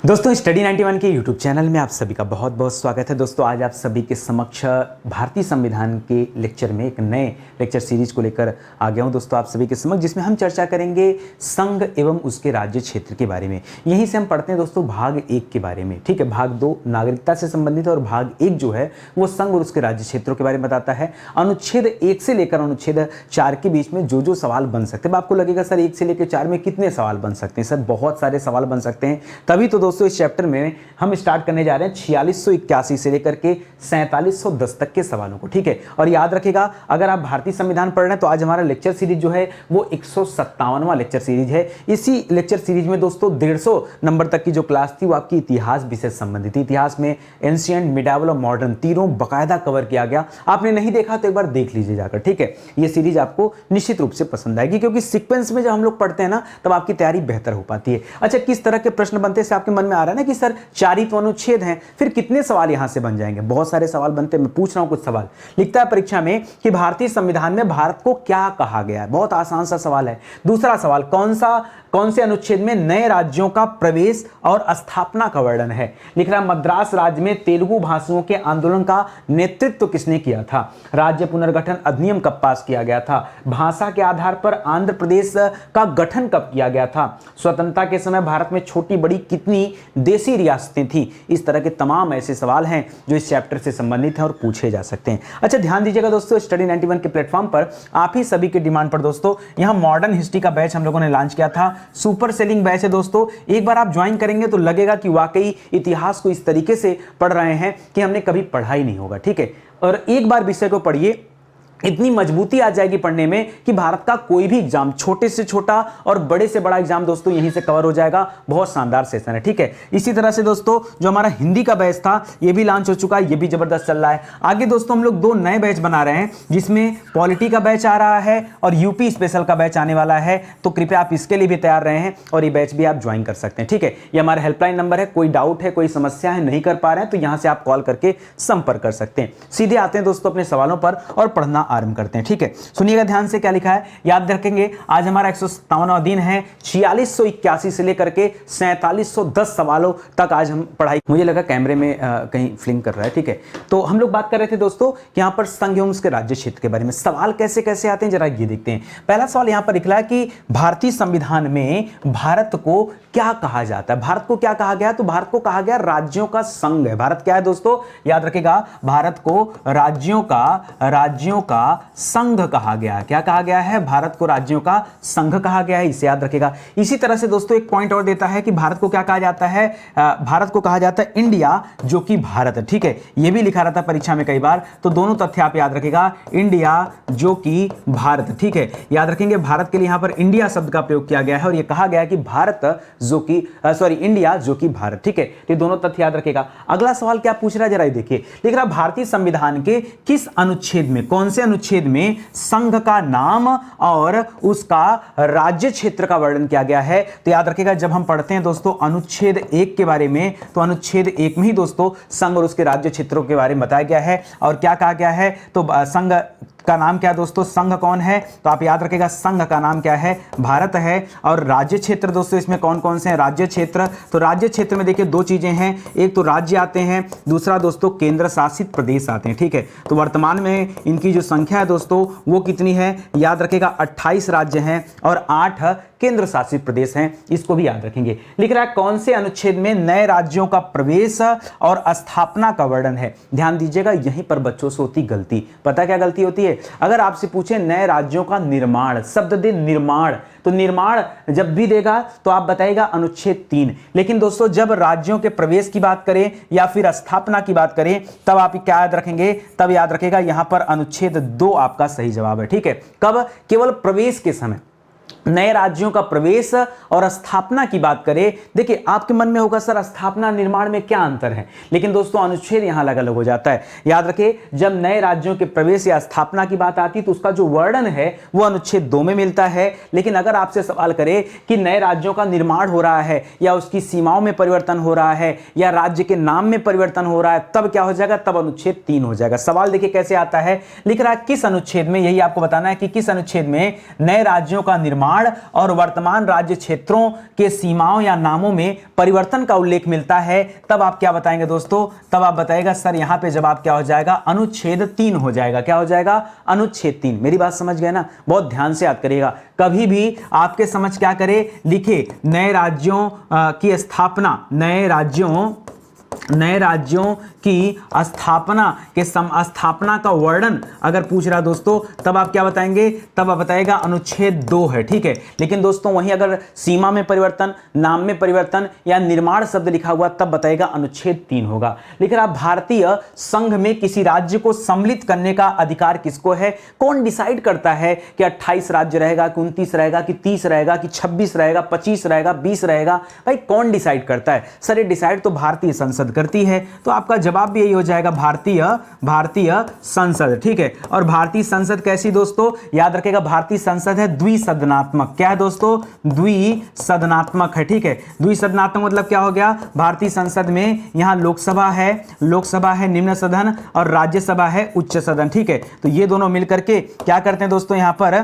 दोस्तों स्टडी 91 के YouTube channel में आप सभी का बहुत बहुत स्वागत है। दोस्तों आज आप सभी के समक्ष भारतीय संविधान के लेक्चर में एक नए लेक्चर सीरीज को लेकर आ गया हूं दोस्तों आप सभी के समक्ष, जिसमें हम चर्चा करेंगे संघ एवं उसके राज्य क्षेत्र के बारे में। यहीं से हम पढ़ते हैं दोस्तों भाग 1 के बारे में, ठीक है। भाग 2 नागरिकता से संबंधित और भाग 1 जो है वो संघ और उसके राज्य क्षेत्रों के बारे में बताता है। अनुच्छेद 1 से लेकर अनुच्छेद 4 के बीच में जो जो सवाल बन सकते हैं, आपको लगेगा सर 1 से लेकर 4 में कितने सवाल बन सकते हैं? सर बहुत सारे सवाल बन सकते हैं। तभी तो दोस्तों इस चैप्टर में हम स्टार्ट करने जा रहे हैं 4681 से लेकर के 4710 तक के सवालों को, ठीक है। और याद रखिएगा अगर आप भारतीय संविधान पढ़ रहे हैं तो आज हमारा लेक्चर सीरीज जो है वो 157वां लेक्चर सीरीज है। इसी लेक्चर सीरीज में दोस्तों 150 नंबर तक की जो क्लास थी वो आपकी इतिहास विषय से संबंधित थी। इतिहास में एंशिएंट, मिडावल और मॉडर्न तीनों बकायदा कवर किया गया। आपने नहीं देखा तो एक बार देख लीजिए जाकर, ठीक है। ये सीरीज आपको निश्चित रूप से पसंद आएगी, क्योंकि सीक्वेंस में जब हम लोग पढ़ते हैं ना तब आपकी तैयारी बेहतर हो पाती है। अच्छा, किस तरह के प्रश्न बनते हैं आपके मन में आ रहा है ना कि सर 4 ही तो अनुच्छेद हैं, फिर कितने सवाल यहां से बन जाएंगे? बहुत सारे सवाल बनते हैं। मैं पूछ रहा हूं कुछ सवाल। लिखता है परीक्षा में कि भारतीय संविधान में भारत को क्या कहा गया है। बहुत आसान सा सवाल है। दूसरा सवाल, कौन से अनुच्छेद में नए राज्यों का प्रवेश और स्थापना का वर्णन है? लिख रहा है मद्रास राज्य में तेलुगु भाषियों के आंदोलन का नेतृत्व किसने किया था? राज्य पुनर्गठन अधिनियम कब पास किया गया था? भाषा के आधार पर आंध्र प्रदेश का गठन कब किया गया था? स्वतंत्रता के समय भारत में छोटी बड़ी कितनी देशी रियासतें थी? इस तरह के तमाम ऐसे सवाल हैं जो इस चैप्टर से संबंधित हैं और पूछे जा सकते हैं। अच्छा, ध्यान दीजिएगा दोस्तों, स्टडी 91 के प्लेटफॉर्म पर आप ही सभी के डिमांड पर दोस्तों यहां मॉडर्न हिस्ट्री का बैच हम लोगों ने लॉन्च किया था। सुपर सेलिंग बैच है दोस्तों। एक बार आप ज्वाइन करेंगे तो लगेगा कि वाकई इतिहास को इस तरीके से पढ़ रहे हैं कि हमने कभी पढ़ा ही नहीं होगा, ठीक है। और एक बार विषय को पढ़िए, इतनी मजबूती आ जाएगी पढ़ने में कि भारत का कोई भी एग्जाम, छोटे से छोटा और बड़े से बड़ा एग्जाम दोस्तों यहीं से कवर हो जाएगा। बहुत शानदार सेशन है, ठीक है। इसी तरह से दोस्तों जो हमारा हिंदी का बैच था ये भी लॉन्च हो चुका है, ये भी जबरदस्त चल रहा है। आगे दोस्तों हम लोग 2 नए बैच बना रहे हैं, जिसमें पॉलिटी का बैच आ रहा है और यूपी स्पेशल का बैच आने वाला है। तो कृपया आप इसके लिए भी तैयार रहे हैं और ये बैच भी आप ज्वाइन कर सकते हैं, ठीक है। ये हमारा हेल्पलाइन नंबर है। कोई डाउट है, कोई समस्या है, नहीं कर पा रहे हैं तो यहां से आप कॉल करके संपर्क कर सकते हैं। सीधे आते हैं दोस्तों अपने सवालों पर और पढ़ना आरंभ करते हैं, ठीक है। सुनिएगा ध्यान से क्या लिखा है, याद रखेंगे। आज हमारा 157वां दिन है। 4681 से लेकर के 4710 सवालों तक आज हम पढ़ाई। मुझे लगा कैमरे में कहीं फ्लिंग कर रहा है, ठीक है। तो हम लोग बात कर रहे थे दोस्तों कि यहां पर संघ एवं उसके राज्य क्षेत्र के बारे में सवाल कैसे कैसे आते हैं, जरा ये देखते हैं। पहला सवाल यहां पर लिखा है कि भारतीय संविधान में भारत को क्या कहा जाता है? भारत को क्या कहा गया? तो भारत को कहा गया राज्यों का संघ है। भारत क्या है दोस्तों? याद रखेगा, भारत को राज्यों का संघ कहा गया है। क्या कहा गया है? भारत को राज्यों का संघ कहा गया है, इसे याद रखेगा। इसी तरह से दोस्तों एक पॉइंट और देता है कि भारत को क्या कहा जाता है? भारत को कहा जाता है इंडिया, जो कि भारत, ठीक है। यह भी लिखा रहता है परीक्षा में कई बार, तो दोनों तथ्य आप याद रखेगा। इंडिया जो कि भारत, ठीक है। याद रखेंगे भारत के लिए यहां पर इंडिया शब्द का प्रयोग किया गया है और यह कहा गया है कि भारत जो कि इंडिया जो कि भारत, ठीक है। ये दोनों तथ्य याद रखेगा। अगला सवाल क्या पूछ रहा है, जरा देखिए। लिख रहा भारतीय संविधान के किस अनुच्छेद में, कौन से अनुच्छेद में संघ का नाम और उसका राज्य क्षेत्र का वर्णन किया गया है? तो याद रखिएगा जब हम पढ़ते हैं दोस्तों अनुच्छेद 1 के बारे में, तो अनुच्छेद 1 में ही दोस्तों संघ और उसके राज्य क्षेत्रों के बारे में बताया गया है। और क्या कहा गया है? तो संघ का नाम क्या दोस्तों? संघ कौन है? तो आप याद रखिएगा संघ का नाम क्या है? भारत है। और राज्य क्षेत्र दोस्तों इसमें कौन कौन से हैं राज्य क्षेत्र? तो राज्य क्षेत्र में देखिए 2 चीजें हैं, एक तो राज्य आते हैं, दूसरा दोस्तों केंद्र शासित प्रदेश आते हैं, ठीक है। तो वर्तमान में इनकी जो संख्या है दोस्तों वो कितनी है? याद रखिएगा 28 राज्य हैं और 8 केंद्र शासित प्रदेश हैं, इसको भी याद रखेंगे। लिख रहा है कौन से अनुच्छेद में नए राज्यों का प्रवेश और स्थापना का वर्णन है? ध्यान दीजिएगा, यहीं पर बच्चों से होती गलती। पता क्या गलती होती है? अगर आपसे पूछे नए राज्यों का निर्माण, शब्द दे निर्माण, तो निर्माण जब भी देगा तो आप बताइएगा अनुच्छेद 3। लेकिन दोस्तों जब राज्यों के प्रवेश की बात करें या फिर स्थापना की बात करें तब आप क्या याद रखेंगे? तब याद रखेगा यहां पर अनुच्छेद 2 आपका सही जवाब है, ठीक है। कब? केवल प्रवेश के समय। नए राज्यों का प्रवेश और स्थापना की बात करें, देखिए आपके मन में होगा सर स्थापना निर्माण में क्या अंतर है, लेकिन दोस्तों अनुच्छेद यहां अलग अलग हो जाता है। याद रखिए जब नए राज्यों के प्रवेश या स्थापना की बात आती है तो उसका जो वर्णन है वो अनुच्छेद 2 में मिलता है। लेकिन अगर आपसे सवाल करें कि नए राज्यों का निर्माण हो रहा है या उसकी सीमाओं में परिवर्तन हो रहा है या राज्य के नाम में परिवर्तन हो रहा है, तब क्या हो जाएगा? तब अनुच्छेद 3 हो जाएगा। सवाल देखिए कैसे आता है, लिख रहा है किस अनुच्छेद में, यही आपको बताना है कि किस अनुच्छेद में नए राज्यों का निर्माण निर्माण और वर्तमान राज्य क्षेत्रों के सीमाओं या नामों में परिवर्तन का उल्लेख मिलता है, तब आप क्या बताएंगे दोस्तों? तब आप बताएगा सर यहां पे जवाब क्या हो जाएगा? अनुच्छेद 3 हो जाएगा। क्या हो जाएगा? अनुच्छेद 3। मेरी बात समझ गए ना? बहुत ध्यान से याद करिएगा। कभी भी आपके समझ क्या करे, लिखे नए राज्यों की स्थापना, नए राज्यों की स्थापना का वर्णन अगर पूछ रहा दोस्तों, तब आप क्या बताएंगे? तब आप बताएगा अनुच्छेद 2 है, ठीक है। लेकिन दोस्तों वहीं अगर सीमा में परिवर्तन, नाम में परिवर्तन या निर्माण शब्द लिखा हुआ, तब बताएगा अनुच्छेद 3 होगा। लेकिन आप भारतीय संघ में किसी राज्य को सम्मिलित करने का अधिकार किसको है? कौन डिसाइड करता है कि 28 राज्य रहेगा, कि 29 रहेगा, कि 30 रहेगा, कि 26 रहेगा, 25 रहेगा, 20 रहेगा? भाई कौन डिसाइड करता है? सर ये डिसाइड तो भारतीय संसद करती है। तो आपका जवाब भी यही हो जाएगा, भारतीय संसद, ठीक है। और भारतीय संसद कैसी दोस्तों? याद रखेगा भारतीय संसद है द्विसदनात्मक। क्या है दोस्तों? द्विसदनात्मक है, ठीक है। द्विसदनात्मक मतलब क्या हो गया? भारतीय संसद में यहां लोकसभा है निम्न सदन, और राज्यसभा है उच्च सदन, ठीक है। तो ये दोनों मिलकर के क्या करते हैं दोस्तों? यहां पर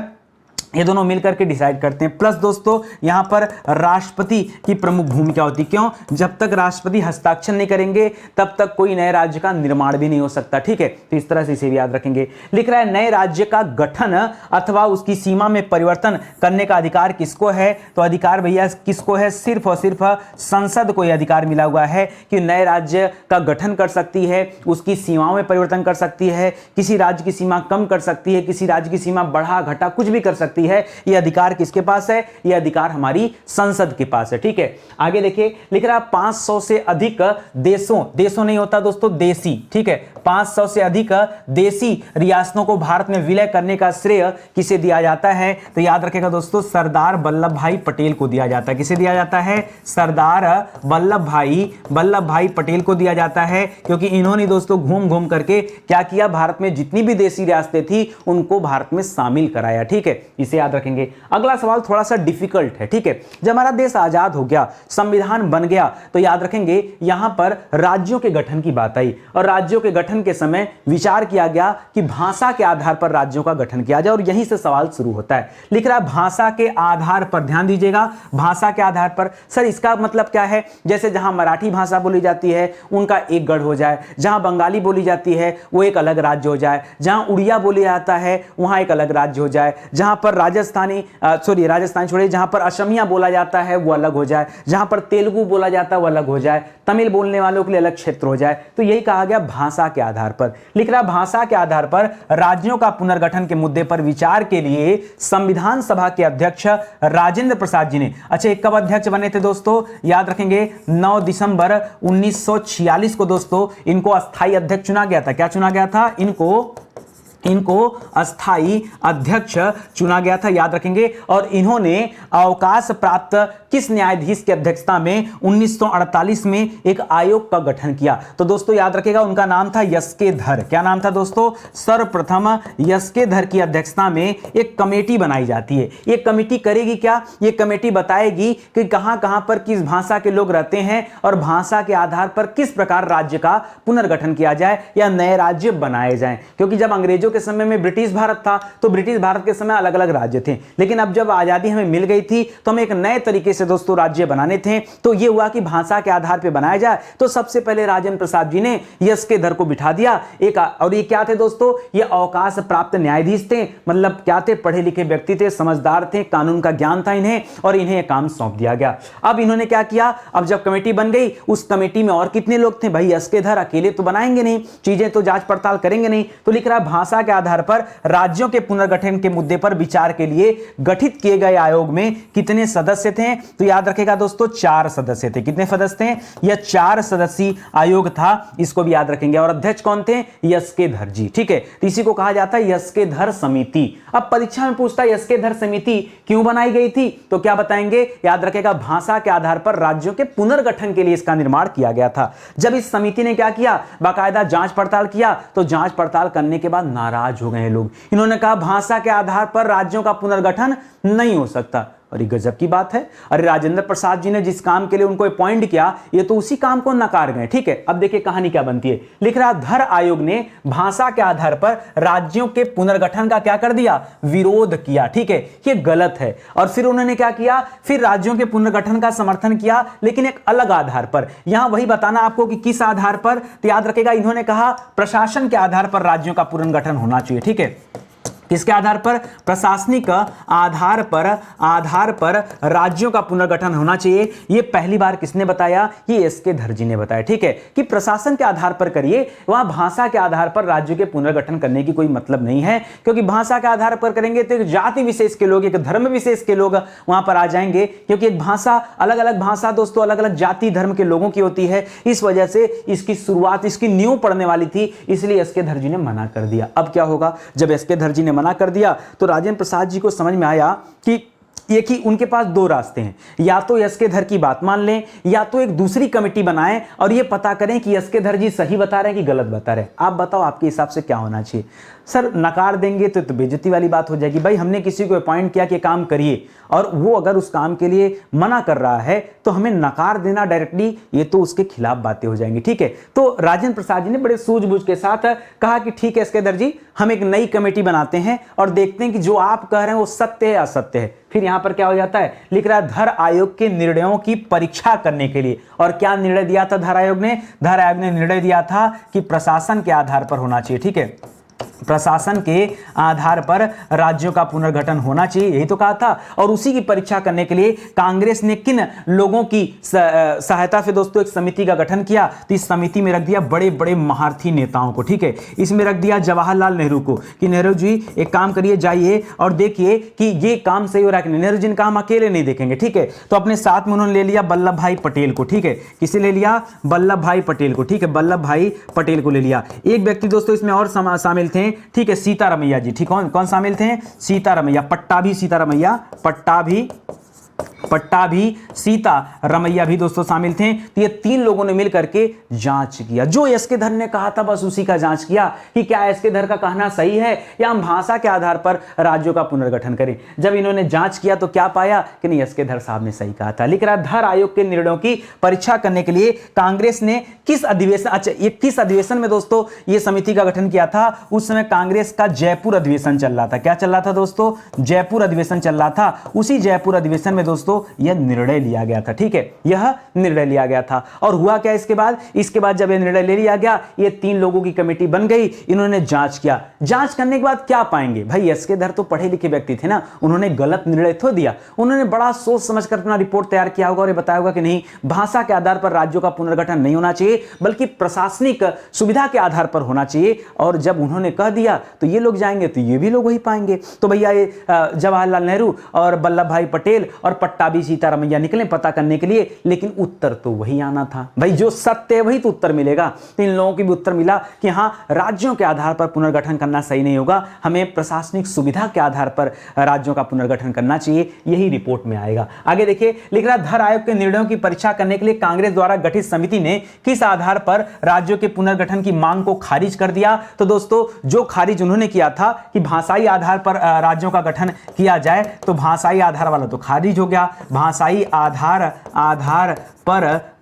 ये दोनों मिलकर के डिसाइड करते हैं। प्लस दोस्तों यहां पर राष्ट्रपति की प्रमुख भूमिका होती है। क्यों? जब तक राष्ट्रपति हस्ताक्षर नहीं करेंगे तब तक कोई नए राज्य का निर्माण भी नहीं हो सकता, ठीक है। तो इस तरह से इसे भी याद रखेंगे। लिख रहा है नए राज्य का गठन अथवा उसकी सीमा में परिवर्तन करने का अधिकार किसको है? तो अधिकार भैया किसको है? सिर्फ और सिर्फ संसद को यह अधिकार मिला हुआ है कि नए राज्य का गठन कर सकती है, उसकी सीमाओं में परिवर्तन कर सकती है, किसी राज्य की सीमा कम कर सकती है, किसी राज्य की सीमा बढ़ा घटा कुछ भी कर सकती है। यह अधिकार किसके पास है? यह अधिकार हमारी संसद के पास है, ठीक है। आगे देखिए, लिख रहा है 500 से अधिक देशों नहीं होता दोस्तों, देशी, ठीक है। 500 से अधिक देशी रियासतों को भारत में विलय करने का श्रेय किसे दिया जाता है? तो याद रखेगा दोस्तों सरदार वल्लभ भाई पटेल को दिया जाता है। किसे दिया जाता है? सरदार वल्लभ भाई पटेल को दिया जाता है, क्योंकि इन्होंने दोस्तों घूम घूम करके क्या किया? भारत में जितनी भी देशी रियासतें थी उनको भारत में शामिल कराया, ठीक है। इसे याद रखेंगे। अगला सवाल थोड़ा सा डिफिकल्ट है, ठीक है। जब हमारा देश आजाद हो गया, संविधान बन गया, तो याद रखेंगे यहां पर राज्यों के गठन की बात आई, और राज्यों के गठन के समय विचार किया गया कि भाषा के आधार पर राज्यों का गठन किया जाए, और यहीं से सवाल शुरू होता है। लिख रहा है भाषा के आधार पर, ध्यान दीजिएगा, भाषा के आधार पर। सर इसका मतलब क्या है? जैसे जहां मराठी भाषा बोली जाती है उनका एक गढ़ हो जाए, जहां बंगाली बोली जाती है वो एक अलग राज्य हो जाए, जहां उड़िया बोली जाता है वहां एक अलग राज्य हो जाए, जहां पर राजस्थानी छोड़िए, जहां पर असमिया बोला जाता है वो अलग हो जाए, जहां पर तेलुगु बोला जाता है वो अलग हो जाए, तमिल बोलने वालों के लिए अलग क्षेत्र हो जाए। तो यही कहा गया भाषा के आधार पर। लिख रहा भाषा के आधार पर राज्यों का पुनर्गठन के मुद्दे पर विचार के लिए संविधान सभा के अध्यक्ष राजेंद्र प्रसाद जी ने, अच्छा कब अध्यक्ष बने थे दोस्तों? याद रखेंगे 9 दिसंबर 1946 को दोस्तों इनको अस्थायी अध्यक्ष चुना गया था। क्या चुना गया था? इनको अस्थाई अध्यक्ष चुना गया था, याद रखेंगे। और इन्होंने अवकाश प्राप्त किस न्यायाधीश की अध्यक्षता में 1948 में एक आयोग का गठन किया? तो दोस्तों याद रखेगा उनका नाम था यस्के धर। क्या नाम था दोस्तों? सर्वप्रथम यस्के धर की अध्यक्षता में एक कमेटी बनाई जाती है। ये कमेटी करेगी क्या? ये कमेटी बताएगी कि कहां पर किस भाषा के लोग रहते हैं और भाषा के आधार पर किस प्रकार राज्य का पुनर्गठन किया जाए या नए राज्य बनाए जाएं। क्योंकि जब अंग्रेजों के समय में ब्रिटिश भारत था तो ब्रिटिश भारत के समय अलग अलग राज्य थे, लेकिन अब जब आजादी हमें मिल गई थी तो हमें एक नए तरीके से दोस्तों राज्य बनाने थे। तो ये हुआ कि भाषा के आधार पर बनाया जाए। तो सबसे पहले राजेंद्र प्रसाद जी ने यस्के धर को बिठा दिया एक, और ये क्या थे दोस्तों? ये अवकाश प्राप्त न्यायाधीश थे, मतलब क्या थे? पढ़े लिखे व्यक्ति थे, समझदार थे, कानून का ज्ञान था इन्हें, और इन्हें काम सौंप दिया गया। अब इन्होंने क्या किया? अब जब कमेटी बन गई, उस कमेटी में और कितने लोग थे? भाई यस्के धर अकेले तो बनाएंगे नहीं, चीजें तो जांच पड़ताल करेंगे नहीं। तो लिख रहा भाषा के आधार पर राज्यों के पुनर्गठन के मुद्दे पर विचार के लिए गठित किए गए आयोग में कितने सदस्य थे? तो याद रखेगा दोस्तों 4 सदस्य थे। कितने सदस्य थे? यह 4 सदस्यीय आयोग था, इसको भी याद रखेंगे। और अध्यक्ष कौन थे? यस्के धर जी, ठीक है। तो इसी को कहा जाता है यस्के धर समिति। अब परीक्षा में पूछता है यस्के धर समिति क्यों बनाई गई थी? तो क्या बताएंगे? याद रखेगा भाषा के आधार पर राज्यों के पुनर्गठन के लिए इसका निर्माण किया गया था। जब इस समिति ने क्या किया? बाकायदा जांच पड़ताल किया, तो जांच पड़ताल करने के बाद नाराज हो गए लोग। इन्होंने कहा भाषा के आधार पर राज्यों का पुनर्गठन नहीं हो सकता। और ये गजब की बात है। अरे राजेंद्र प्रसाद जी ने जिस काम के लिए उनको अपॉइंट किया, ये तो उसी काम को नकार गए। ठीक है, अब देखिए कहानी क्या बनती है। लिख रहा, धर आयोग ने भाषा के आधार पर राज्यों के पुनर्गठन का क्या कर दिया, विरोध किया। ठीक है, ये गलत है। और फिर उन्होंने क्या किया, फिर राज्यों के पुनर्गठन का समर्थन किया, लेकिन एक अलग आधार पर। यहां वही बताना आपको कि किस आधार पर, तो याद रखेगा इन्होंने कहा प्रशासन के आधार पर राज्यों का पुनर्गठन होना चाहिए। ठीक है, किसके आधार पर, प्रशासनिक आधार पर राज्यों का पुनर्गठन होना चाहिए। यह पहली बार किसने बताया, ये एसके धर ने बताया। ठीक है, कि प्रशासन के आधार पर करिए, वहां भाषा के आधार पर राज्यों के पुनर्गठन करने की कोई मतलब नहीं है, क्योंकि भाषा के आधार पर करेंगे तो एक जाति विशेष के लोग, एक धर्म विशेष के लोग वहां पर आ जाएंगे, क्योंकि एक भाषा, अलग अलग भाषा दोस्तों अलग अलग जाति धर्म के लोगों की होती है। इस वजह से इसकी शुरुआत, इसकी नींव पड़ने वाली थी, इसलिए एसके धर ने मना कर दिया। अब क्या होगा, जब एसके धर ने मना कर दिया तो राजेंद्र प्रसाद जी को समझ में आया कि एक ही उनके पास दो रास्ते हैं, या तो एसके धर की बात मान लें, या तो एक दूसरी कमेटी बनाएं और ये पता करें कि एसके धर जी सही बता रहे हैं कि गलत बता रहे हैं। आप बताओ आपके हिसाब से क्या होना चाहिए। सर नकार देंगे तो बेइज्जती वाली बात हो जाएगी। भाई हमने किसी को अपॉइंट किया कि काम करिए, और वो अगर उस काम के लिए मना कर रहा है तो हमें नकार देना डायरेक्टली, ये तो उसके खिलाफ बातें हो जाएंगी। ठीक है, तो राजेंद्र प्रसाद जी ने बड़े सूझबूझ के साथ कहा कि ठीक है एसके धर जी, हम एक नई कमेटी बनाते हैं और देखते हैं कि जो आप कह रहे हैं वो सत्य है या असत्य है। फिर यहां पर क्या हो जाता है, लिख रहा है धर आयोग के निर्णयों की परीक्षा करने के लिए। और क्या निर्णय दिया था धर आयोग ने, धर आयोग ने निर्णय दिया था कि प्रशासन के आधार पर होना चाहिए। ठीक है, प्रशासन के आधार पर राज्यों का पुनर्गठन होना चाहिए, यही तो कहा था। और उसी की परीक्षा करने के लिए कांग्रेस ने किन लोगों की सहायता से दोस्तों एक समिति का गठन किया, तो इस समिति में रख दिया बड़े बड़े महारथी नेताओं को। ठीक है, इसमें रख दिया जवाहरलाल नेहरू को कि नेहरू जी एक काम करिए, जाइए और देखिए कि ये काम सही हो रहा है कि नहीं। नेहरू जी ने कहा हम अकेले नहीं देखेंगे। ठीक है, तो अपने साथ में उन्होंने ले लिया वल्लभ भाई पटेल को। ठीक है, किसे ले लिया, वल्लभ भाई पटेल को। ठीक है, वल्लभ भाई पटेल को ले लिया। एक व्यक्ति दोस्तों इसमें और शामिल थे। ठीक है, सीतारमैया जी। ठीक, कौन सामिल थे, सीतारमैया, पट्टाभी सीतारमैया, पट्टाभी सीतारमैया भी दोस्तों शामिल थे। तो ये तीन लोगों ने मिलकर के जांच किया, जो एसके धर ने कहा था बस उसी का जांच किया कि क्या एसके धर का कहना सही है या हम भाषा के आधार पर राज्यों का पुनर्गठन करें। जब इन्होंने जांच किया तो क्या पाया कि नहीं, एसके धर साहब ने सही कहा था। लिख रहा धर आयोग के निर्णयों की परीक्षा करने के लिए कांग्रेस ने किस अधिवेशन, अच्छा ये किस अधिवेशन में दोस्तों ये समिति का गठन किया था। उस समय कांग्रेस का जयपुर अधिवेशन चल रहा था। क्या चल रहा था दोस्तों, जयपुर अधिवेशन चल रहा था। उसी जयपुर अधिवेशन में दोस्तों यह निर्णय लिया गया था। ठीक है, यह निर्णय लिया गया था। और हुआ क्या इसके बाद जब यह निर्णय ले लिया गया, ये तीन लोगों की कमेटी बन गई, इन्होंने जांच किया। जांच करने के बाद क्या पाएंगे, भाई एसके धर तो पढ़े लिखे व्यक्ति थे ना, उन्होंने गलत निर्णय तो दिया, उन्होंने बड़ा सोच समझकर अपना रिपोर्ट तैयार किया होगा और बताया होगा कि नहीं, भाषा के आधार पर राज्यों का पुनर्गठन नहीं होना चाहिए, बल्कि प्रशासनिक सुविधा के आधार पर होना चाहिए। और जब उन्होंने कह दिया तो ये लोग जाएंगे तो ये भी लोग वही पाएंगे। तो भैया ये जवाहरलाल नेहरू और वल्लभ भाई पटेल और पट्टाभी सीतारमैया निकले पता करने के लिए, लेकिन उत्तर तो वही आना था। भाई जो सत्य है वही तो उत्तर मिलेगा। तो इन लोगों की भी उत्तर मिला कि हाँ, राज्यों के आधार पर पुनर्गठन करना सही नहीं होगा, हमें प्रशासनिक सुविधा के आधार पर राज्यों का पुनर्गठन करना चाहिए। यही रिपोर्ट में आएगा। आगे देखिए, लिख रहा धर आयोग के निर्णयों की परीक्षा करने के लिए कांग्रेस द्वारा गठित समिति ने किस आधार पर राज्यों के पुनर्गठन की मांग को खारिज कर दिया। तो दोस्तों जो खारिज उन्होंने किया था कि भाषाई आधार पर राज्यों का गठन किया जाए, तो भाषाई आधार वाला तो खारिज हो गया। भाषाई आधार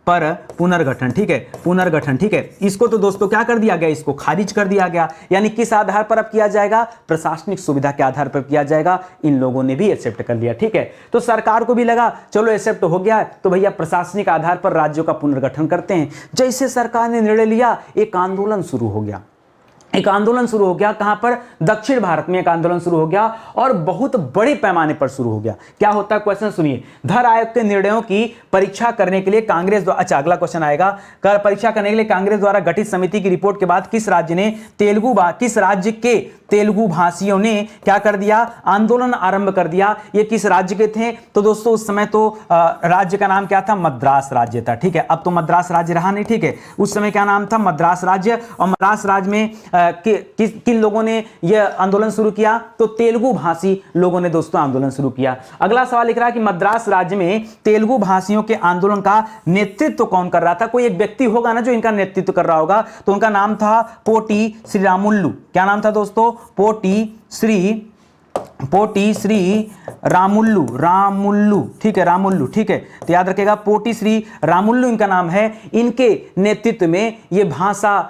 पर पुनर्गठन। ठीक है, पुनर्गठन। ठीक है, इसको तो दोस्तों क्या कर दिया गया, इसको खारिज कर दिया गया। यानी किस आधार पर अब किया जाएगा, प्रशासनिक सुविधा के आधार पर किया जाएगा। इन लोगों ने भी एक्सेप्ट कर लिया। ठीक है, तो सरकार को भी लगा चलो एक्सेप्ट हो गया है तो भैया प्रशासनिक आधार पर राज्यों का पुनर्गठन करते हैं। जैसे सरकार ने निर्णय लिया, एक आंदोलन शुरू हो गया। एक आंदोलन शुरू हो गया, कहां पर, दक्षिण भारत में एक आंदोलन शुरू हो गया और बहुत बड़े पैमाने पर शुरू हो गया। क्या होता है, क्वेश्चन सुनिए। धर आयोग के निर्णयों की परीक्षा करने के लिए कांग्रेस द्वारा, अच्छा अगला क्वेश्चन आएगा, परीक्षा करने के लिए कांग्रेस द्वारा गठित समिति की रिपोर्ट के बाद किस राज्य के तेलुगु भाषियों ने क्या कर दिया, आंदोलन आरंभ कर दिया। ये किस राज्य के थे, तो दोस्तों उस समय तो राज्य का नाम क्या था, मद्रास राज्य था। ठीक है, अब तो मद्रास राज्य रहा नहीं। ठीक है, उस समय क्या नाम था, मद्रास राज्य। और मद्रास राज्य में किन लोगों ने यह आंदोलन शुरू किया, तो तेलुगु भाषी लोगों ने दोस्तों आंदोलन शुरू किया। अगला सवाल लिख रहा है कि मद्रास राज्य में तेलुगु भाषियों के आंदोलन का नेतृत्व कौन कर रहा था। कोई एक व्यक्ति होगा ना जो इनका नेतृत्व कर रहा होगा, तो उनका नाम था पोटी श्रीरामुल्लू। क्या नाम था दोस्तों, पोटी श्री पोटी श्री रामुल्लु, रामुल्लु, ठीक है, रामुल्लु, ठीक है। तो याद रखेगा पोटी श्री रामुल्लु इनका नाम है। इनके नेतृत्व में ये भाषा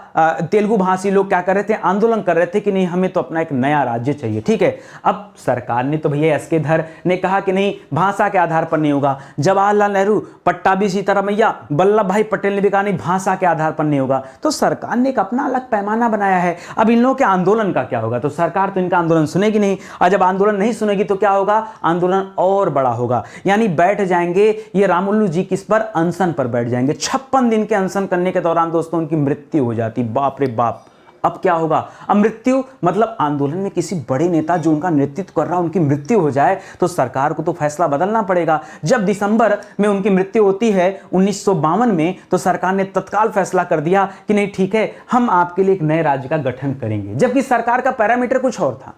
तेलुगु भाषी लोग क्या कर रहे थे, आंदोलन कर रहे थे कि नहीं हमें तो अपना एक नया राज्य चाहिए, ठीक है। अब सरकार ने तो भैया एस के धर ने कहा कि नहीं भाषा के आधार पर नहीं होगा। जवाहरलाल नेहरू, पट्टाभी सीतारामैया, वल्लभ भाई पटेल ने भी कहा नहीं भाषा के आधार पर नहीं होगा। तो सरकार ने एक अपना अलग पैमाना बनाया है। अब इन लोगों के आंदोलन का क्या होगा, तो सरकार तो इनका आंदोलन सुनेगी नहीं, और जब आंदोलन नहीं सुनेगी तो क्या होगा, आंदोलन और बड़ा होगा। यानी बैठ जाएंगे ये रामुल्लु जी किस पर, अनशन पर बैठ जाएंगे। 56 दिन के अनशन करने के दौरान दोस्तों उनकी मृत्यु हो जाती। बाप रे बाप, अब क्या होगा, अब मृत्यु मतलब आंदोलन में किसी बड़े नेता जो उनका नेतृत्व कर रहा है उनकी मृत्यु हो जाए तो सरकार को तो फैसला बदलना पड़ेगा। जब दिसंबर में उनकी मृत्यु होती है 1952 में, तो सरकार ने तत्काल फैसला कर दिया कि नहीं ठीक है हम आपके लिए एक नए राज्य का गठन करेंगे, जबकि सरकार का पैरामीटर कुछ और था।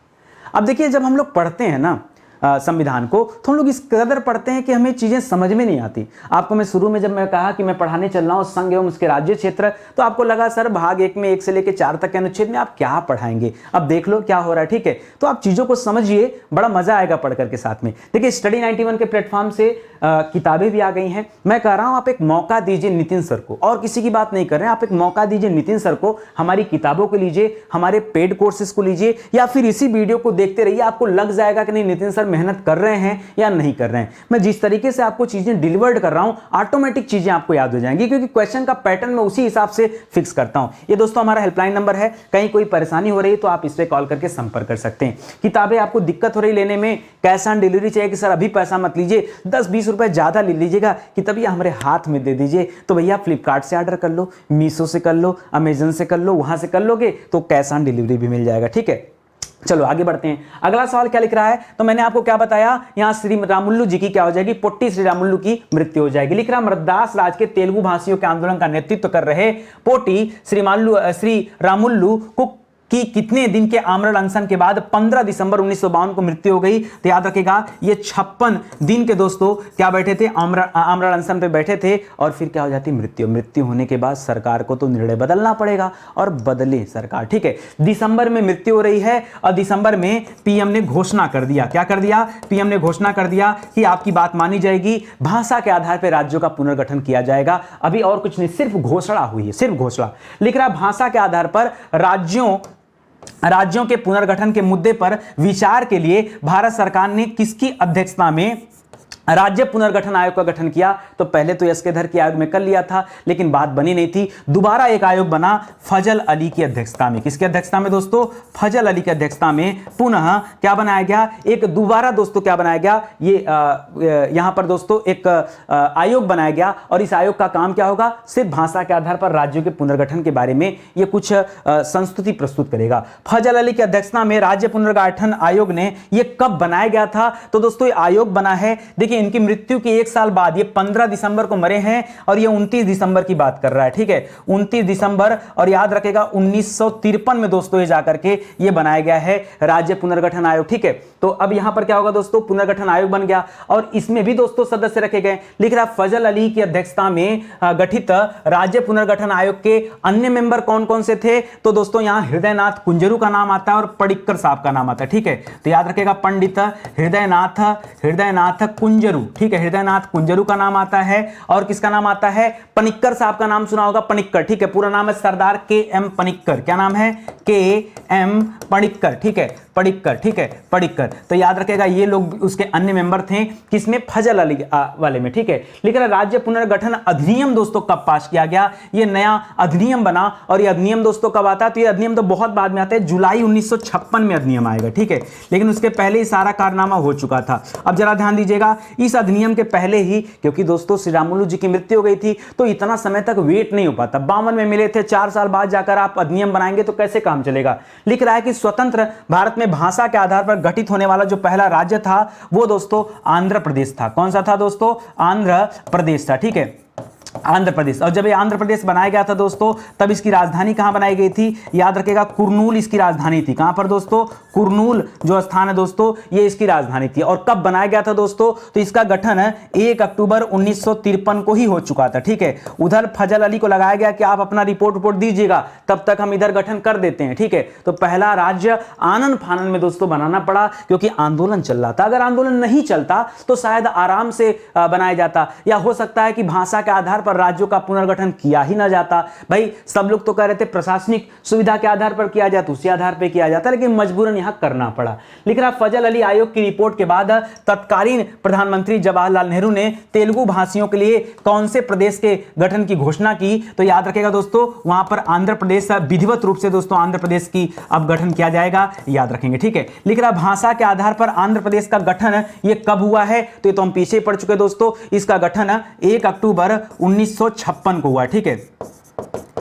अब देखिए जब हम लोग पढ़ते हैं ना संविधान को, तो हम लोग इस कदर पढ़ते हैं कि हमें चीजें समझ में नहीं आती। आपको मैं शुरू में जब मैं कहा कि मैं पढ़ाने चल रहा हूं संघ एवं उसके राज्य क्षेत्र, तो आपको लगा सर भाग 1 में 1 से लेकर 4 तक के अनुच्छेद में आप क्या पढ़ाएंगे। अब देख लो क्या हो रहा है, ठीक है। तो आप चीजों को समझिए, बड़ा मजा आएगा पढ़ करके साथ में। देखिए स्टडी 91 के प्लेटफॉर्म से किताबें भी आ गई हैं। मैं कह रहा हूं आप एक मौका दीजिए नितिन सर को, और किसी की बात नहीं कर रहे हैं, आप एक मौका दीजिए नितिन सर को। हमारी किताबों को लीजिए, हमारे पेड कोर्सेज को लीजिए, या फिर इसी वीडियो को देखते रहिए। आपको लग जाएगा कि नहीं नितिन सर मेहनत कर रहे हैं या नहीं कर रहे हैं। मैं जिस तरीके से आपको चीजें डिलीवर्ड कर रहा हूं ऑटोमेटिक चीजें आपको याद हो जाएंगी, क्योंकि क्वेश्चन का पैटर्न मैं उसी हिसाब से फिक्स करता हूं। ये दोस्तों हमारा हेल्पलाइन नंबर है, कहीं कोई परेशानी हो रही है तो आप इस पे कॉल करके संपर्क कर सकते हैं। किताबें आपको दिक्कत हो रही लेने में, कैश ऑन डिलीवरी चाहिए कि सर अभी पैसा मत लीजिए, 10-20 रुपए ज्यादा ले लीजिएगा कि तभी हमारे हाथ में दे दीजिए, तो भैया फ्लिपकार्ट से ऑर्डर कर लो, मीशो से कर लो, अमेजन से कर लो, वहां से कर लोगे तो कैश ऑन डिलीवरी भी मिल जाएगा, ठीक है। चलो आगे बढ़ते हैं। अगला सवाल क्या लिख रहा है, तो मैंने आपको क्या बताया, यहां श्री रामुल्लु जी की क्या हो जाएगी, पोट्टी श्री रामुल्लु की मृत्यु हो जाएगी। लिख रहा मद्रास राज्य के तेलुगु भाषियों के आंदोलन का नेतृत्व कर रहे पोटी श्री रामुल्लु को कि कितने दिन के आमरण अनशन के बाद 15 दिसंबर 1952 को मृत्यु हो गई। तो याद रखेगा ये 56 दिन के दोस्तों क्या बैठे थे, आमरण अनशन पे बैठे थे, और फिर क्या हो जाती मृत्यु होने के बाद सरकार को तो निर्णय बदलना पड़ेगा, और बदले सरकार, ठीक है। दिसंबर में मृत्यु हो रही है, और दिसंबर में पीएम ने घोषणा कर दिया, क्या कर दिया, पीएम ने घोषणा कर दिया कि आपकी बात मानी जाएगी, भाषा के आधार पर राज्यों का पुनर्गठन किया जाएगा। अभी और कुछ नहीं, सिर्फ घोषणा हुई है, सिर्फ घोषणा। लिख रहा भाषा के आधार पर राज्यों के पुनर्गठन के मुद्दे पर विचार के लिए भारत सरकार ने किसकी अध्यक्षता में राज्य पुनर्गठन आयोग का गठन किया। तो पहले तो एस के धर की आयोग में कर लिया था, लेकिन बात बनी नहीं थी, दोबारा एक आयोग बना फजल अली की अध्यक्षता में। किसकी अध्यक्षता में दोस्तों, फजल अली की अध्यक्षता में पुनः क्या बनाया गया, एक दोबारा दोस्तों क्या बनाया गया, ये यहां पर दोस्तों एक आयोग बनाया गया, और इस आयोग का काम क्या होगा, सिर्फ भाषा के आधार पर राज्यों के पुनर्गठन के बारे में ये कुछ संस्तुति प्रस्तुत करेगा। फजल अली की अध्यक्षता में राज्य पुनर्गठन आयोग ने ये कब बनाया गया था, तो दोस्तों ये आयोग बना है, देखिए इनकी मृत्यु के 1 साल बाद, ये 15 दिसंबर को मरे हैं, और ये 29 दिसंबर की बात कर रहा है, ठीक है, 29 दिसंबर। और याद रखेगा 1953 में दोस्तों ये जाकर के ये बनाया गया है राज्य पुनर्गठन आयोग, ठीक है। तो अब यहां पर क्या होगा दोस्तों, पुनर्गठन आयोग बन गया, और इसमें भी दोस्तों सदस्य रखे गए। लिख रहा फजल अली की अध्यक्षता में गठित राज्य पुनर्गठन आयोग के अन्य मेंबर कौन कौन से थे, तो दोस्तों यहां हृदयनाथ कुंजरू का नाम आता है और पडिक्कर साहब का नाम आता है, ठीक है। तो याद रखेगा पंडित हृदयनाथ कुंजरू, ठीक है, हृदयनाथ कुंजरू का नाम आता है, और किसका नाम आता है, पनिक्कर साहब का नाम सुना होगा, पनिक्कर, ठीक है, पूरा नाम है सरदार के.एम. पनिक्कर। क्या नाम है, के.एम. पनिक्कर, ठीक है, पडिक्कर, ठीक है, पडिक्कर। तो याद रखेगा ये लोग उसके अन्य मेंबर थे, किसमें, फजल अली वाले में, ठीक है। लिख रहा राज्य पुनर्गठन अधिनियम दोस्तों कब पास किया गया, ये नया अधिनियम बना, और ये अधिनियम दोस्तों कब आता है, तो ये अधिनियम तो बहुत बाद में आता है, जुलाई 1956 में अधिनियम आएगा, ठीक है, लेकिन उसके पहले ही सारा कारनामा हो चुका था। अब जरा ध्यान दीजिएगा, इस अधिनियम के पहले ही, क्योंकि दोस्तों श्री रामुल्लु जी की मृत्यु हो गई थी, तो इतना समय तक वेट नहीं हो पाता, 52 में मिले थे, 4 साल बाद जाकर आप अधिनियम बनाएंगे तो कैसे काम चलेगा। लिख रहा है कि स्वतंत्र भारत में भाषा के आधार पर गठित होने वाला जो पहला राज्य था वो दोस्तों आंध्र प्रदेश था। कौन सा था दोस्तों, आंध्र प्रदेश था, ठीक है। आंध्र प्रदेश। और जब ये आंध्र प्रदेश बनाया गया था दोस्तों, तब इसकी राजधानी कहां बनाई गई थी? याद रखिएगा, कुर्नूल इसकी राजधानी थी। कहां पर दोस्तों? कुर्नूल जो स्थान है दोस्तों, ये इसकी राजधानी थी। और कब बनाया गया था दोस्तों? तो इसका गठन 1 अक्टूबर 1953 को ही हो चुका था। ठीक है, उधर फजल अली को लगाया गया कि आप अपना रिपोर्ट दीजिएगा, तब तक हम इधर गठन कर देते हैं। ठीक है, तो पहला राज्य आनन फानन में दोस्तों बनाना पड़ा, क्योंकि आंदोलन चल रहा था। अगर आंदोलन नहीं चलता तो शायद आराम से बनाया जाता, या हो सकता है कि भाषा के आधार पर राज्यों का पुनर्गठन किया ही ना जाता। भाई सब लोग तो कह रहे थे प्रशासनिक सुविधा के आधार पर किया जाता, उसी आधार पर किया जाता, लेकिन मजबूरन यहां करना पड़ा। लिख रहा, फजल अली आयोग की रिपोर्ट के बाद तत्कालीन प्रधानमंत्री जवाहरलाल नेहरू ने तेलुगु भाषियों के लिए कौन से प्रदेश के गठन की घोषणा की? तो याद रखेगा दोस्तों, वहां पर आंध्र प्रदेश विधिवत रूप से दोस्तों आंध्र प्रदेश की अब गठन किया जाएगा, याद रखेंगे। ठीक है, लिख रहा, भाषा के आधार पर आंध्र प्रदेश का गठन ये कब हुआ है? तो ये तो हम पीछे पढ़ चुके दोस्तों। इसका गठन 1 अक्टूबर 1956 को हुआ। ठीक है,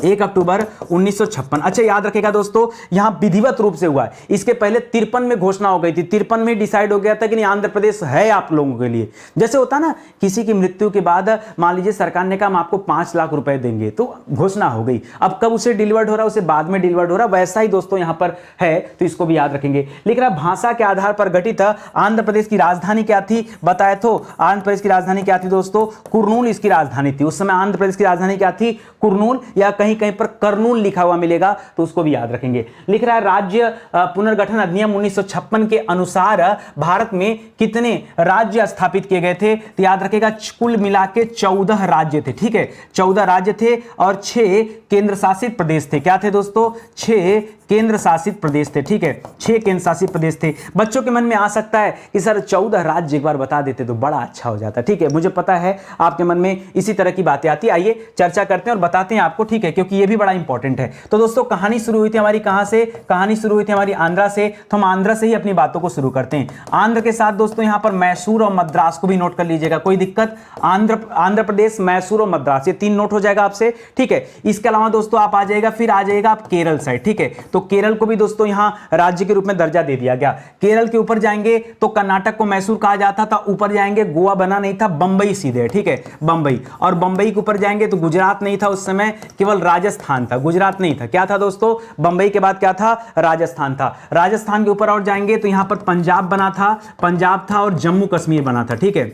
1 अक्टूबर 1956। अच्छा, याद रखेगा दोस्तों, यहां विधिवत रूप से हुआ है। इसके पहले 53 में घोषणा हो गई थी। 53 में डिसाइड हो गया था कि नहीं, आंध्र प्रदेश है आप लोगों के लिए। जैसे होता ना, किसी की मृत्यु के बाद मान लीजिए सरकार ने कहा हम आपको 5 लाख रुपए देंगे, तो घोषणा हो गई। अब कब उसे डिलीवर्ड हो रहा है, उसे बाद में डिलीवर्ड हो रहा है, वैसा ही दोस्तों यहां पर है, तो इसको भी याद रखेंगे। लिख रहा, भाषा के आधार पर गठित आंध्र प्रदेश की राजधानी क्या थी? बताया तो आंध्र प्रदेश की राजधानी क्या थी दोस्तों? कुर्नूल इसकी राजधानी थी। उस समय आंध्र प्रदेश की राजधानी क्या थी? कुर्नूल, या कहीं कहीं पर कर्नूल लिखा हुआ मिलेगा, तो उसको भी याद रखेंगे। लिख रहा है, राज्य पुनर्गठन अधिनियम 1956 के अनुसार भारत में कितने राज्य स्थापित किए गए थे? तो याद रखेगा, कुल मिला के 14 राज्य थे। ठीक है, 14 राज्य थे और 6 केंद्र शासित प्रदेश थे। क्या थे दोस्तों? 6 केंद्र शासित प्रदेश थे। ठीक है, 6 केंद्र शासित प्रदेश थे। बच्चों के मन में आ सकता है कि सर 14 राज्य एक बार बता देते तो बड़ा अच्छा हो जाता। ठीक है, मुझे पता है आपके मन में इसी तरह की बातें आती है। आइए चर्चा करते हैं और बताते हैं आपको। ठीक है, क्योंकि ये भी बड़ा इंपॉर्टेंट है। तो दोस्तों, कहानी शुरू हुई थी हमारी कहां से? कहानी शुरू हुई थी हमारी आंध्रा से। तो हम आंध्रा से ही अपनी बातों को शुरू करते हैं। आंध्र के साथ दोस्तों यहां पर मैसूर और मद्रास को भी नोट कर लीजिएगा, कोई दिक्कत? आंध्र प्रदेश, मैसूर और मद्रास, ये 3 नोट हो जाएगा आपसे। ठीक है, इसके अलावा दोस्तों आप आ जाएगा, फिर आ जाएगा आप केरल साइड। ठीक है, तो केरल को भी दोस्तों यहां राज्य के रूप में दर्जा दे दिया गया। केरल के ऊपर जाएंगे तो कर्नाटक को मैसूर कहा जाता था, ऊपर जाएंगे गोवा बना नहीं था, बंबई सीधे। ठीक है, बंबई, और बंबई के ऊपर जाएंगे तो गुजरात नहीं था उस समय, केवल राजस्थान था, गुजरात नहीं था। क्या था दोस्तों? बंबई के बाद क्या था? राजस्थान था। राजस्थान के ऊपर और जाएंगे तो यहां पर पंजाब बना था, पंजाब था, और जम्मू कश्मीर बना था। ठीक है,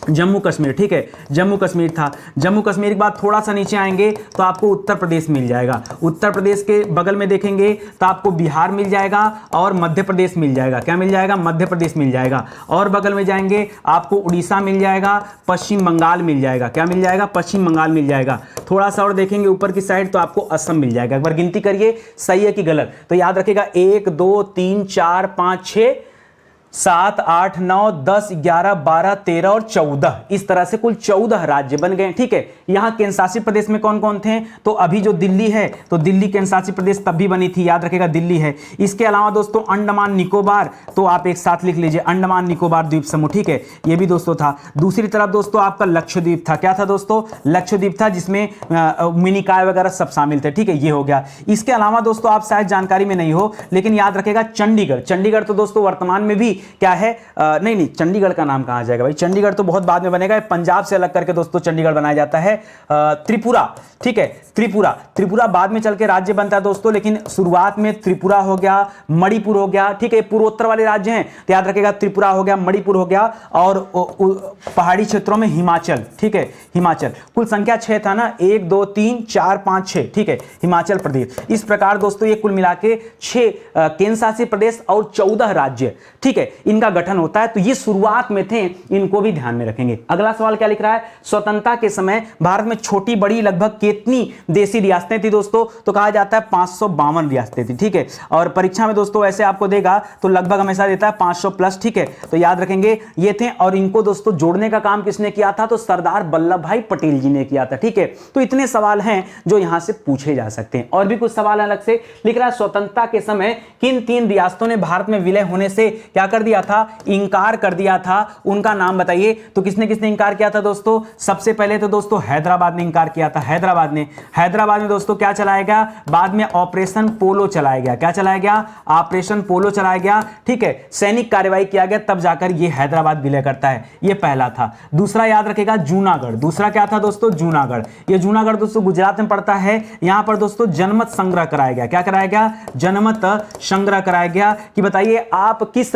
जम्मू कश्मीर। ठीक है, जम्मू कश्मीर था। जम्मू कश्मीर के बाद थोड़ा सा नीचे आएंगे तो आपको उत्तर प्रदेश मिल जाएगा। उत्तर प्रदेश के बगल में देखेंगे तो आपको बिहार मिल जाएगा और मध्य प्रदेश मिल जाएगा। क्या मिल जाएगा? मध्य प्रदेश मिल जाएगा। और बगल में जाएंगे आपको उड़ीसा मिल जाएगा, पश्चिम बंगाल मिल जाएगा। क्या मिल जाएगा? पश्चिम बंगाल मिल जाएगा। थोड़ा सा और देखेंगे ऊपर की साइड तो आपको असम मिल जाएगा। एक बार गिनती करिए, सही है कि गलत? तो याद रखिएगा, 1 2 3 4 5 6 7 8 9 10 11 12 13 और 14, इस तरह से कुल 14 राज्य बन गए। ठीक है, यहां केंद्र शासित प्रदेश में कौन कौन थे? तो अभी जो दिल्ली है, तो दिल्ली केंद्र शासित प्रदेश तब भी बनी थी, याद रखेगा दिल्ली है। इसके अलावा दोस्तों अंडमान निकोबार, तो आप एक साथ लिख लीजिए अंडमान निकोबार द्वीप समूह। ठीक है, ये भी दोस्तों था। दूसरी तरफ दोस्तों आपका लक्षद्वीप था। क्या था दोस्तों? लक्षद्वीप था, जिसमें मिनिकॉय वगैरह सब शामिल थे। ठीक है, ये हो गया। इसके अलावा दोस्तों आप शायद जानकारी में नहीं हो, लेकिन याद रखेगा चंडीगढ़। चंडीगढ़ तो दोस्तों वर्तमान में भी क्या है? नहीं, चंडीगढ़ का नाम कहां जाएगा भाई? चंडीगढ़ तो बहुत बाद में बनेगा, पंजाब से अलग करके दोस्तों चंडीगढ़ बनाया जाता है। त्रिपुरा। ठीक है, त्रिपुरा बाद में चल के राज्य बनता है दोस्तों, लेकिन शुरुआत में त्रिपुरा हो गया, मणिपुर हो गया। ठीक है, पूर्वोत्तर वाले राज्य हैं तो याद रखेगा त्रिपुरा हो गया, मणिपुर हो गया, और पहाड़ी क्षेत्रों में हिमाचल। ठीक है, हिमाचल। कुल संख्या 6 था ना, 1 2 3 4 5 6। ठीक है, हिमाचल प्रदेश। इस प्रकार दोस्तों ये कुल मिला के 6 केंद्र शासित प्रदेश और 14 राज्य, ठीक है, इनका गठन होता है। तो ये शुरुआत में थे, इनको भी ध्यान में रखेंगे। अगला सवाल क्या लिख रहा है? स्वतंत्रता के समय भारत में छोटी बड़ी लगभग कितनी देशी रियासतें थी दोस्तों? तो कहा जाता है 552 रियासतें थी। ठीक है, और परीक्षा में दोस्तों ऐसे आपको देगा तो लगभग हमेशा देता है 500 प्लस। ठीक है, तो याद रखेंगे ये थे। और इनको दोस्तों जोड़ने का काम किसने किया था? तो सरदार वल्लभ भाई पटेल जी ने किया था। ठीक है, तो इतने सवाल हैं जो यहां से पूछे जा सकते हैं। और भी कुछ सवाल अलग से लिख रहा है, स्वतंत्रता के समय किन 3 रियासतों ने भारत में विलय होने से क्या कर कर दिया था, इंकार कर दिया था, उनका नाम बताइए। तो किसने किसने इंकार किया था दोस्तों? सबसे पहले तो दोस्तों हैदराबाद ने इंकार किया था। हैदराबाद में दोस्तों क्या चलाया गया? बाद में ऑपरेशन पोलो चलाया गया। क्या चलाया गया? ऑपरेशन पोलो चलाया गया। ठीक है, सैनिक कार्रवाई किया गया, तब जाकर यह हैदराबाद विलय करता है। यह पहला था। दूसरा याद रखेगा जूनागढ़। दूसरा क्या था दोस्तों? जूनागढ़। यह जूनागढ़ दोस्तों गुजरात में पड़ता है। यहां पर दोस्तों जनमत संग्रह कराया गया। क्या कराया गया? जनमत संग्रह कराया गया कि बताइए आप किस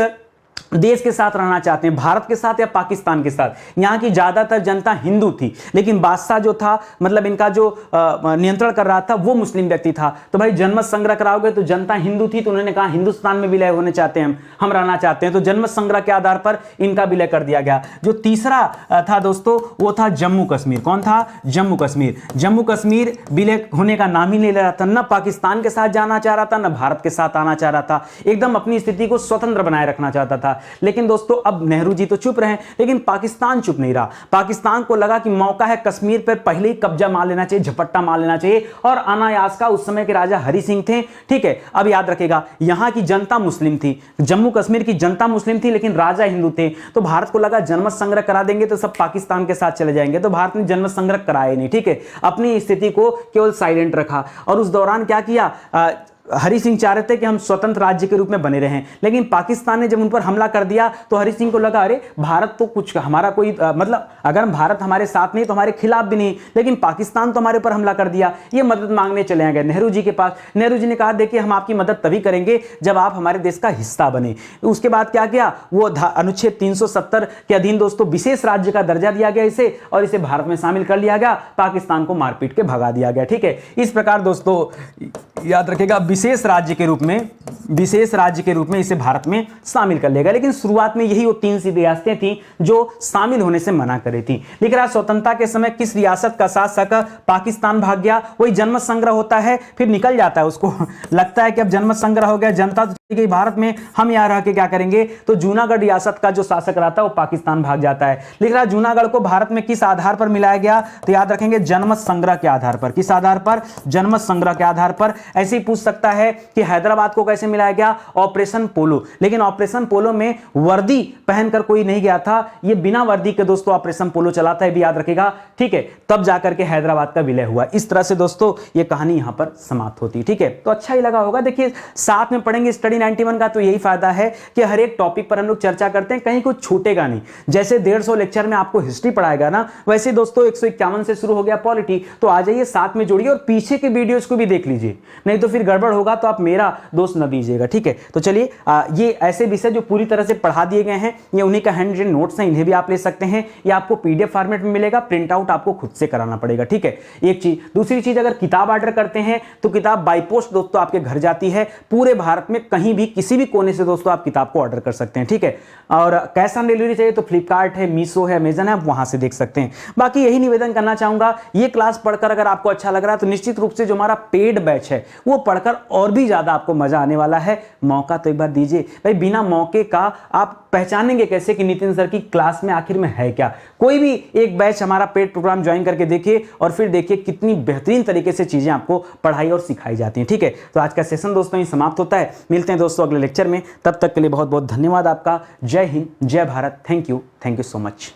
देश के साथ रहना चाहते हैं, भारत के साथ या पाकिस्तान के साथ। यहां की ज्यादातर जनता हिंदू थी, लेकिन बादशाह जो था, मतलब इनका जो नियंत्रण कर रहा था वो मुस्लिम व्यक्ति था। तो भाई जनमत संग्रह कराओगे, तो जनता हिंदू थी तो उन्होंने कहा हिंदुस्तान में विलय होने चाहते हैं, हम रहना चाहते हैं। तो जनमत संग्रह के आधार पर इनका विलय कर दिया गया। जो तीसरा था दोस्तों वो था जम्मू कश्मीर। कौन था? जम्मू कश्मीर। जम्मू कश्मीर विलय होने का नाम ही नहीं ले रहा था, ना पाकिस्तान के साथ जाना चाह रहा था, ना भारत के साथ आना चाह रहा था, एकदम अपनी स्थिति को स्वतंत्र बनाए रखना चाहता था। लेकिन दोस्तों अब नेहरू जी तो चुप रहे, लेकिन पाकिस्तान चुप नहीं रहा। पाकिस्तान को लगा कि मौका है कश्मीर पर पहले ही कब्जा मार लेना चाहिए, झपट्टा मार लेना चाहिए। और अनायास का उस समय के राजा हरि सिंह थे। ठीक है, अब याद रखेगा यहां की जनता मुस्लिम थी, जम्मू कश्मीर की जनता मुस्लिम थी, लेकिन राजा हिंदू थे। तो भारत को लगा जनमत संग्रह करा देंगे तो सब पाकिस्तान के साथ चले जाएंगे। तो भारत ने जनमत संग्रह कराया नहीं। ठीक है, अपनी स्थिति को केवल साइलेंट रखा। और उस दौरान क्या किया? हरि सिंह चाह रहे थे कि हम स्वतंत्र राज्य के रूप में बने रहें, लेकिन पाकिस्तान ने जब उन पर हमला कर दिया तो हरि सिंह को लगा अरे भारत तो कुछ हमारा कोई मतलब अगर भारत हमारे साथ नहीं तो हमारे खिलाफ भी नहीं, लेकिन पाकिस्तान तो हमारे ऊपर हमला कर दिया। ये मदद मांगने चले गए नेहरू जी के पास। नेहरू जी ने कहा देखिए हम आपकी मदद तभी करेंगे जब आप हमारे देश का हिस्सा बने। उसके बाद क्या किया? वो अनुच्छेद 370 के अधीन दोस्तों विशेष राज्य का दर्जा दिया गया इसे, और इसे भारत में शामिल कर लिया गया। पाकिस्तान को मारपीट के भगा दिया गया। ठीक है, इस प्रकार दोस्तों याद रखेगा विशेष राज्य के रूप में इसे भारत में शामिल कर लेगा। लेकिन शुरुआत में यही वो 3 सी रियासतें थी जो शामिल होने से मना कर रही थी। लेकिन आज स्वतंत्रता के समय किस रियासत का शासक पाकिस्तान भाग गया? वही जनमत संग्रह होता है, फिर निकल जाता है। उसको लगता है कि अब जनमत संग्रह हो गया, जनता तो चली गई भारत में, हम यहां रह के क्या करेंगे? तो जूनागढ़ रियासत का जो शासक रहता है वो पाकिस्तान भाग जाता है। लेकिन आज जूनागढ़ को भारत में किस आधार पर मिलाया गया? तो याद रखेंगे जनमत संग्रह के आधार पर। किस आधार पर? जनमत संग्रह के आधार पर। ऐसे ही पूछ सकता है कि हैदराबाद को कैसे मिलाया गया? ऑपरेशन पोलो। लेकिन ऑपरेशन पोलो में वर्दी पहनकर कोई नहीं गया था, ये बिना वर्दी के दोस्तों ऑपरेशन पोलो चलाता है, भी याद रखेगा। ठीक है, तब जाकर के हैदराबाद का विलय हुआ। इस तरह से दोस्तों ये कहानी यहां पर समाप्त होती है। ठीक है, तो अच्छा ही लगा होगा। देखिए साथ में पढ़ेंगे स्टडी 91 का, तो यही फायदा है कि हर एक टॉपिक पर हम लोग चर्चा करते हैं, कहीं कुछ छूटेगा नहीं। जैसे 150 लेक्चर में आपको हिस्ट्री पढ़ाएगा ना, वैसे दोस्तों 151 से शुरू हो गया पॉलिटी। तो आ जाइए साथ में जुड़िए और पीछे के वीडियोस को भी देख लीजिए, नहीं तो फिर गड़बड़ होगा तो आप मेरा दोस्त न दीजिएगा। ठीक है, तो चलिए ये ऐसे विषय जो पूरी तरह से पढ़ा दिए गए हैं, ये उन्हीं का हैंड रिटन नोट्स हैं, इन्हें भी आप ले सकते हैं। ये आपको पीडीएफ फॉर्मेट में मिलेगा, प्रिंट आउट आपको खुद से कराना पड़ेगा। ठीक है, एक चीज। दूसरी चीज, अगर किताब ऑर्डर करते हैं तो किताब बाय पोस्ट दोस्तों आपके घर जाती है। पूरे भारत में कहीं भी किसी भी कोने से दोस्तों आप किताब को ऑर्डर कर सकते हैं। ठीक है, और कैश ऑन डिलीवरी चाहिए तो फ्लिपकार्ट है, मीशो है, अमेजन है, आप वहां से देख सकते हैं। बाकी यही निवेदन करना चाहूंगा, ये क्लास पढ़कर अगर आपको अच्छा लग रहा है तो निश्चित रूप से जो हमारा पेड बैच है वो पढ़कर और भी ज्यादा आपको मजा आने वाला है। मौका तो एक बार दीजिए भाई, बिना मौके का आप पहचानेंगे कैसे कि नितिन सर की क्लास में आखिर में है क्या? कोई भी एक बैच हमारा पेड प्रोग्राम ज्वाइन करके देखिए और फिर देखिए कितनी बेहतरीन तरीके से चीजें आपको पढ़ाई और सिखाई जाती हैं। ठीक है, तो आज का सेशन दोस्तों यही समाप्त होता है। मिलते हैं दोस्तों अगले लेक्चर में, तब तक के लिए बहुत बहुत धन्यवाद आपका। जय हिंद, जय Bharat. Thank you so much.